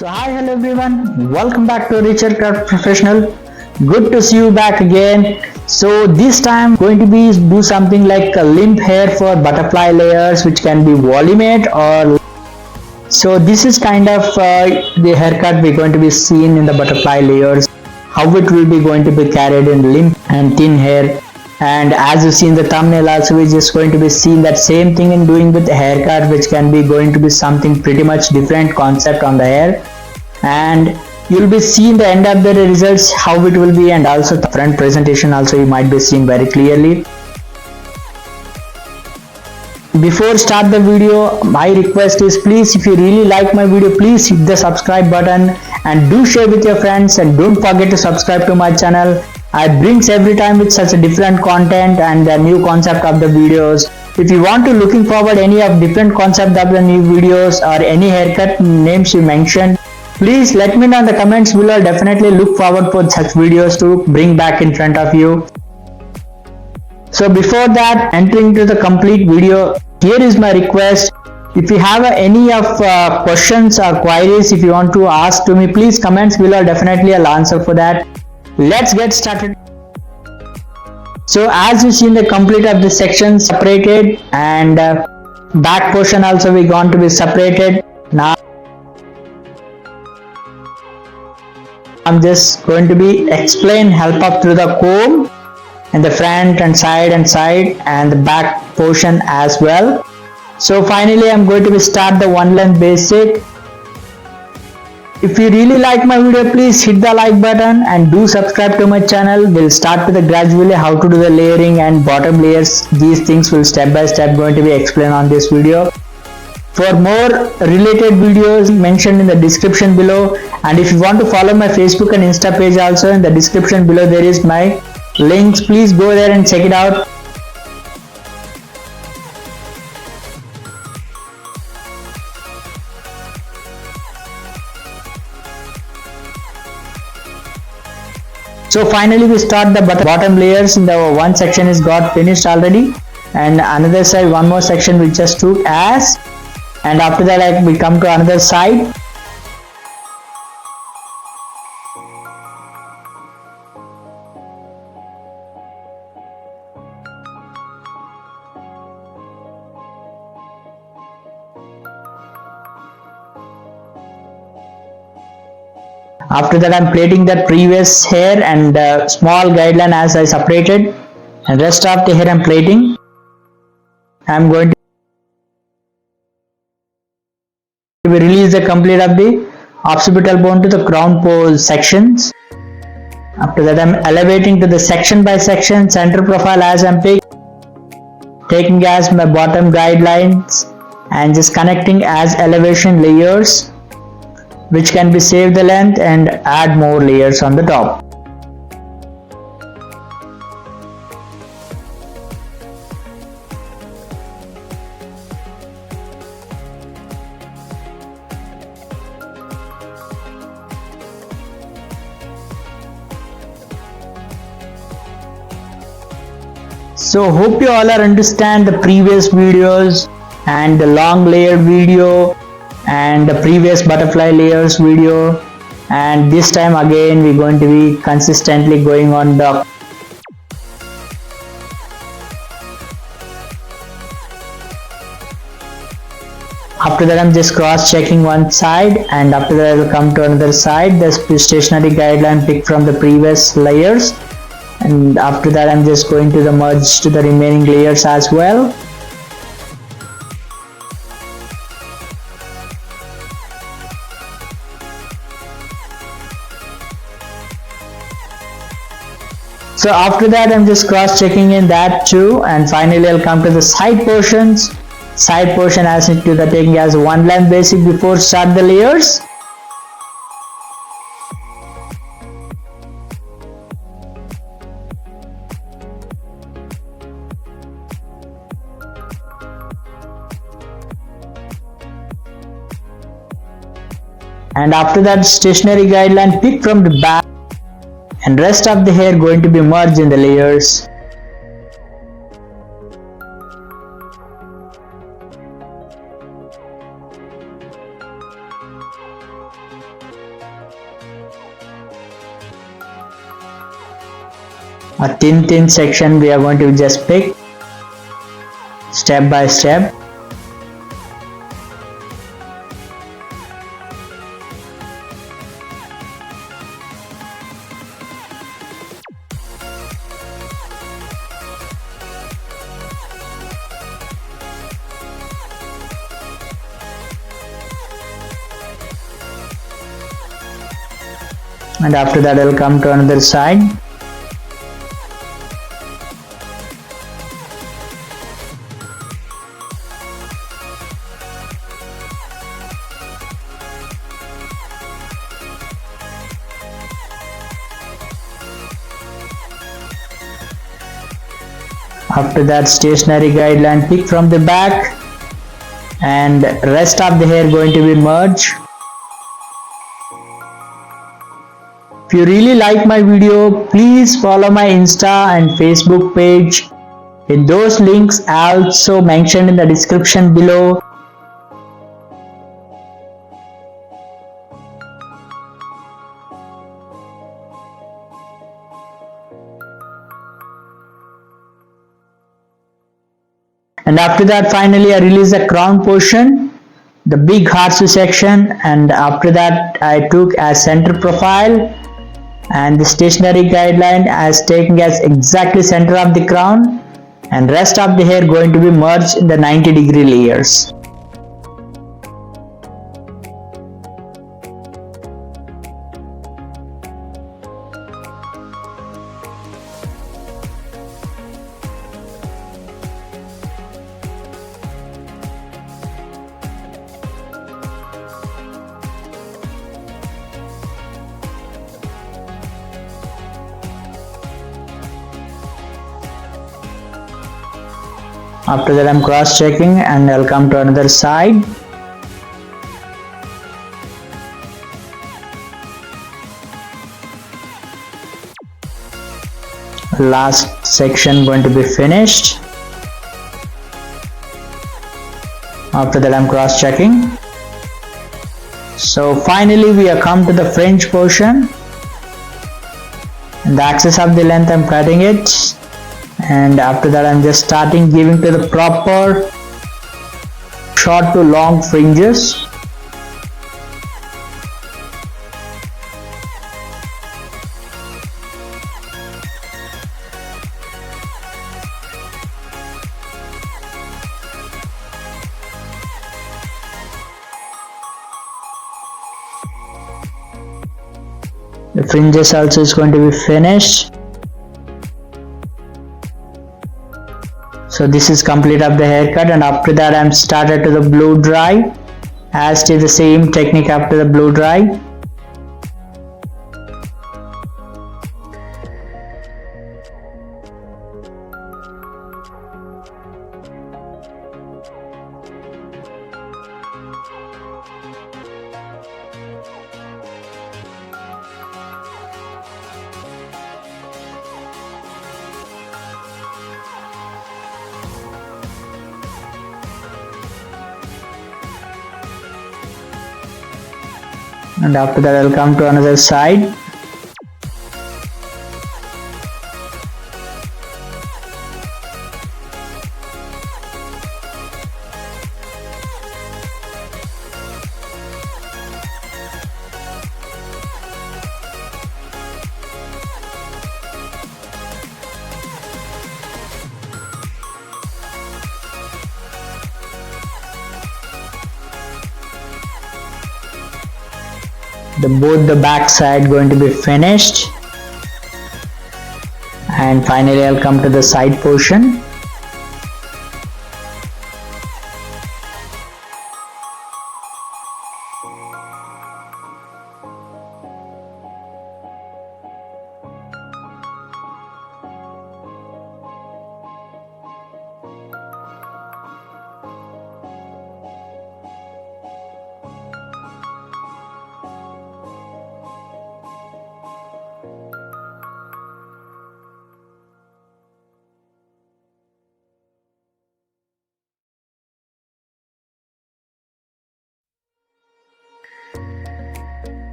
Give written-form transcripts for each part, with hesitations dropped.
So hi, hello everyone, welcome back to Richard Craft Professional. Good to see you back again. So this time going to be do something like a limp hair for butterfly layers, which can be voluminate or so this is kind of the haircut we're going to be seen in the butterfly layers, how it will be going to be carried in limp and thin hair. And as you see in the thumbnail also, we're just going to be seeing that same thing in doing with the haircut, which can be going to be something pretty much different concept on the hair. And you'll be seeing the end of the results, how it will be, and also the front presentation also you might be seeing very clearly. Before start the video, my request is, please, if you really like my video, please hit the subscribe button and do share with your friends, and don't forget to subscribe to my channel. I brings every time with such a different content and the new concept of the videos. If you want to looking forward any of different concept of the new videos or any haircut names you mentioned, please let me know in the comments below. I'll definitely look forward for such videos to bring back in front of you. So before that, entering to the complete video, here is my request. If you have any of questions or queries, if you want to ask to me, please comments below. Definitely I'll answer for that. Let's get started. So as you see in the complete of the section separated, and back portion also we going to be separated. Now I'm just going to be explain help up through the comb and the front and side and the back portion as well. So finally I'm going to be start the one length basic. If you really like my video, please hit the like button and do subscribe to my channel. We'll start with the gradually how to do the layering and bottom layers. These things will step by step going to be explained on this video. For more related videos mentioned in the description below, and if you want to follow my Facebook and Insta page also, in the description below there is my links. Please go there and check it out. So finally we start the bottom layers. In the one section is got finished already, and another side one more section we just took as, and after that we come to another side. After that I'm plating the previous hair and small guideline as I separated, and rest of the hair I'm plating. I'm going to release the complete of the occipital bone to the crown pole sections. After that I'm elevating to the section by section center profile as I'm taking as my bottom guidelines and just connecting as elevation layers, which can be save the length and add more layers on the top. So hope you all are understand the previous videos and the long layer video and the previous butterfly layers video, and this time again we're going to be consistently going on the after that I'm just cross checking one side, and after that I will come to another side, the stationary guideline picked from the previous layers, and after that I'm just going to the merge to the remaining layers as well. So after that I'm just cross checking in that too, and finally I'll come to the side portions. Side portion as into the taking as one length basic before start the layers. And after that stationary guideline pick from the back, and rest of the hair going to be merged in the layers. a thin section we are going to just pick step by step. And after that I'll come to another side. After that, stationary guideline, pick from the back, and rest of the hair going to be merged. If you really like my video, please follow my Insta and Facebook page. In those links are also mentioned in the description below. And after that, finally I release the crown portion, the big horseshoe section, and after that I took as center profile, and the stationary guideline as taking as exactly center of the crown, and rest of the hair going to be merged in the 90-degree layers. After that I'm cross checking and I'll come to another side. Last section going to be finished. After that I'm cross checking. So finally we have come to the fringe portion. And the axis of the length I'm cutting it. And after that I'm just starting giving to the proper short to long fringes. The fringes also is going to be finished. So this is complete of the haircut, and after that I'm started to the blow dry, as to the same technique after the blow dry. And after that I'll come to another side. Both the back side going to be finished, and finally I'll come to the side portion.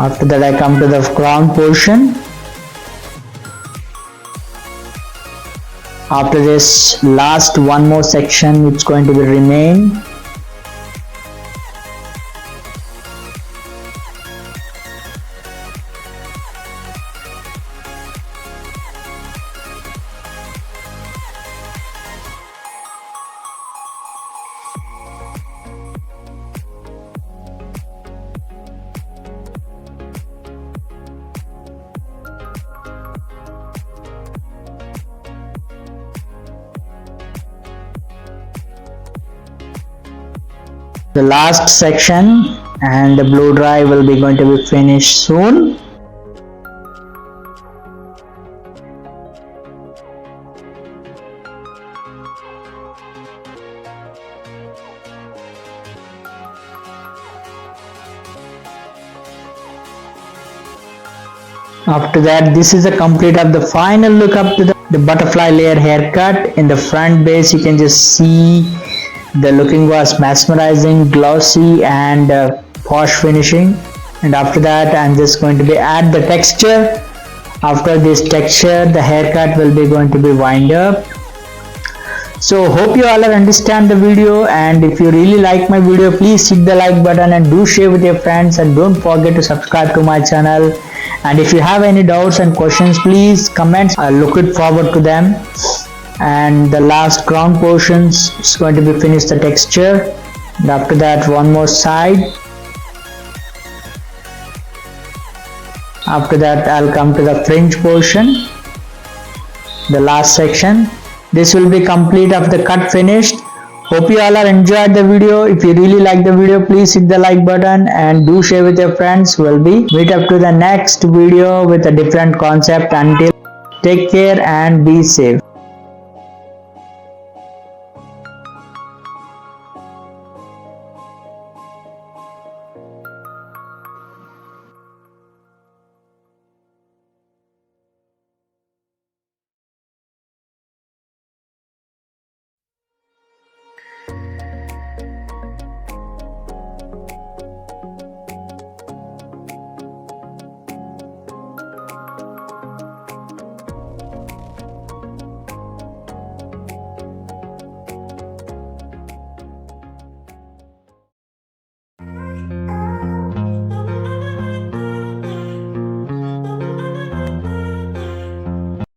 After that I come to the crown portion. After this, last one more section which is going to be remain. The last section and the blow dry will be going to be finished soon. After that, this is the complete of the final look up to the butterfly layer haircut. In the front base, you can just see the looking was mesmerizing, glossy and posh finishing. And after that, I'm just going to be add the texture. After this texture, the haircut will be going to be wind up. So hope you all understand the video, and if you really like my video, please hit the like button and do share with your friends, and don't forget to subscribe to my channel. And if you have any doubts and questions, please comment. I look it forward to them. And the last crown portions is going to be finished the texture, and after that one more side. After that I'll come to the fringe portion, the last section. This will be complete of the cut finished. Hope you all are enjoyed the video. If you really like the video, please hit the like button and do share with your friends. Will be meet up to the next video with a different concept. Until take care and be safe.